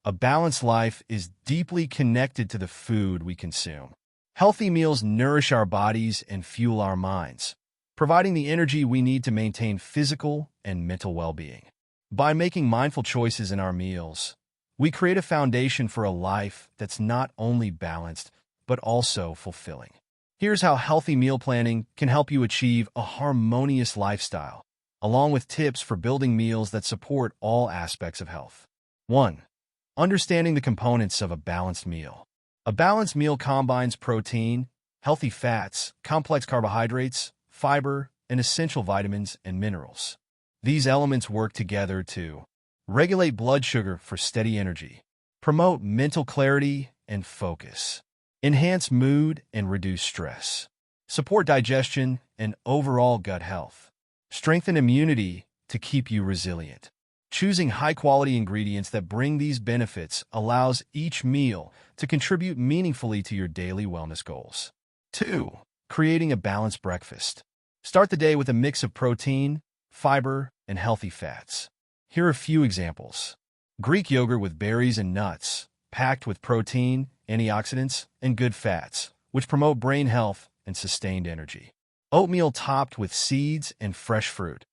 A balanced life is deeply connected to the food we consume. Healthy meals nourish our bodies and fuel our minds, providing the energy we need to maintain physical and mental well-being. By making mindful choices in our meals, we create a foundation for a life that's not only balanced, but also fulfilling. Here's how healthy meal planning can help you achieve a harmonious lifestyle, along with tips for building meals that support all aspects of health. 1. Understanding the components of a balanced meal. A balanced meal combines protein, healthy fats, complex carbohydrates, fiber, and essential vitamins and minerals. These elements work together to regulate blood sugar for steady energy, promote mental clarity and focus, enhance mood and reduce stress, support digestion and overall gut health, strengthen immunity to keep you resilient. Choosing high-quality ingredients that bring these benefits allows each meal to contribute meaningfully to your daily wellness goals. 2. Creating a balanced breakfast. Start the day with a mix of protein, fiber, and healthy fats. Here are a few examples. Greek yogurt with berries and nuts, packed with protein, antioxidants, and good fats, which promote brain health and sustained energy. Oatmeal topped with seeds and fresh fruit,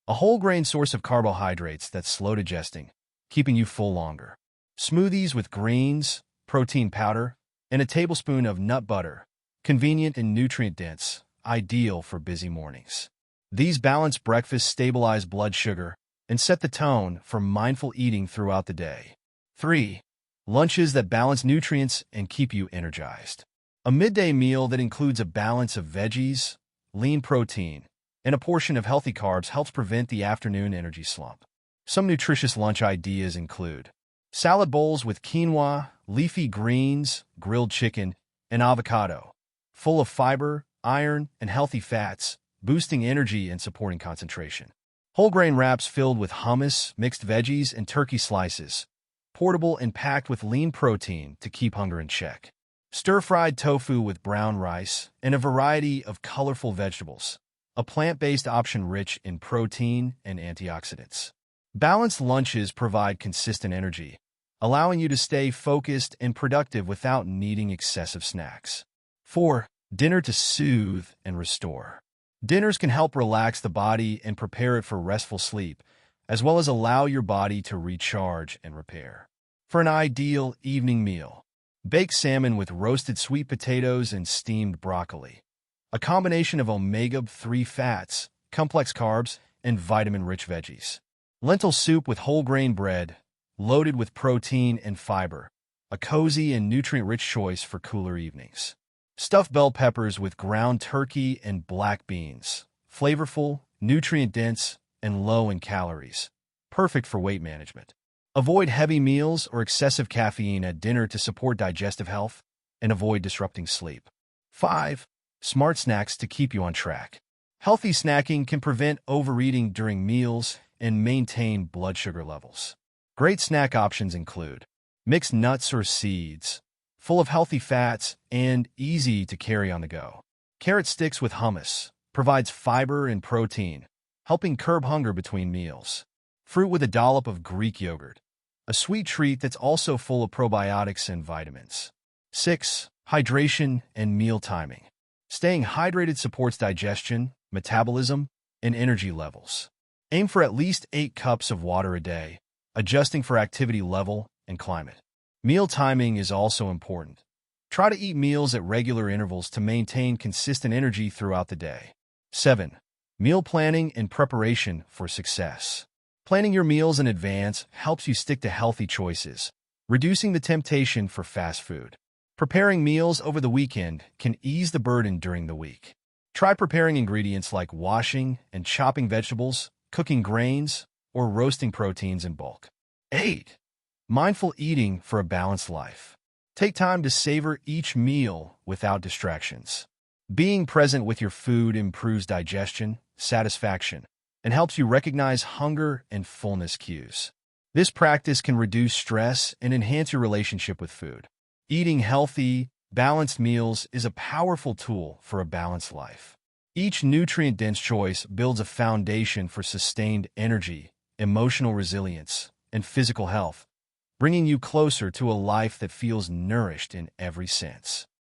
a whole grain source of carbohydrates that's slow digesting, keeping you full longer. Smoothies with greens, protein powder, and a tablespoon of nut butter, convenient and nutrient-dense, ideal for busy mornings. These balanced breakfasts stabilize blood sugar and set the tone for mindful eating throughout the day. 3. Lunches that balance nutrients and keep you energized. A midday meal that includes a balance of veggies, lean protein, and a portion of healthy carbs helps prevent the afternoon energy slump. Some nutritious lunch ideas include salad bowls with quinoa, leafy greens, grilled chicken, and avocado, full of fiber, iron, and healthy fats, boosting energy and supporting concentration. Whole grain wraps filled with hummus, mixed veggies, and turkey slices, portable and packed with lean protein to keep hunger in check. Stir-fried tofu with brown rice and a variety of colorful vegetables, a plant-based option rich in protein and antioxidants. Balanced lunches provide consistent energy, allowing you to stay focused and productive without needing excessive snacks. 4. Dinner to soothe and restore. Dinners can help relax the body and prepare it for restful sleep, as well as allow your body to recharge and repair. For an ideal evening meal, bake salmon with roasted sweet potatoes and steamed broccoli, a combination of omega-3 fats, complex carbs, and vitamin-rich veggies. Lentil soup with whole grain bread, loaded with protein and fiber, a cozy and nutrient-rich choice for cooler evenings. Stuffed bell peppers with ground turkey and black beans, flavorful, nutrient-dense, and low in calories, perfect for weight management. Avoid heavy meals or excessive caffeine at dinner to support digestive health and avoid disrupting sleep. 5. Smart snacks to keep you on track. Healthy snacking can prevent overeating during meals and maintain blood sugar levels. Great snack options include mixed nuts or seeds, full of healthy fats and easy to carry on the go. Carrot sticks with hummus provides fiber and protein, helping curb hunger between meals. Fruit with a dollop of Greek yogurt, a sweet treat that's also full of probiotics and vitamins. 6. Hydration and meal timing. Staying hydrated supports digestion, metabolism, and energy levels. Aim for at least 8 cups of water a day, adjusting for activity level and climate. Meal timing is also important. Try to eat meals at regular intervals to maintain consistent energy throughout the day. 7. Meal planning and preparation for success. Planning your meals in advance helps you stick to healthy choices, reducing the temptation for fast food. Preparing meals over the weekend can ease the burden during the week. Try preparing ingredients like washing and chopping vegetables, cooking grains, or roasting proteins in bulk. 8. Mindful eating for a balanced life. Take time to savor each meal without distractions. Being present with your food improves digestion, satisfaction, and helps you recognize hunger and fullness cues. This practice can reduce stress and enhance your relationship with food. Eating healthy, balanced meals is a powerful tool for a balanced life. Each nutrient-dense choice builds a foundation for sustained energy, emotional resilience, and physical health, bringing you closer to a life that feels nourished in every sense.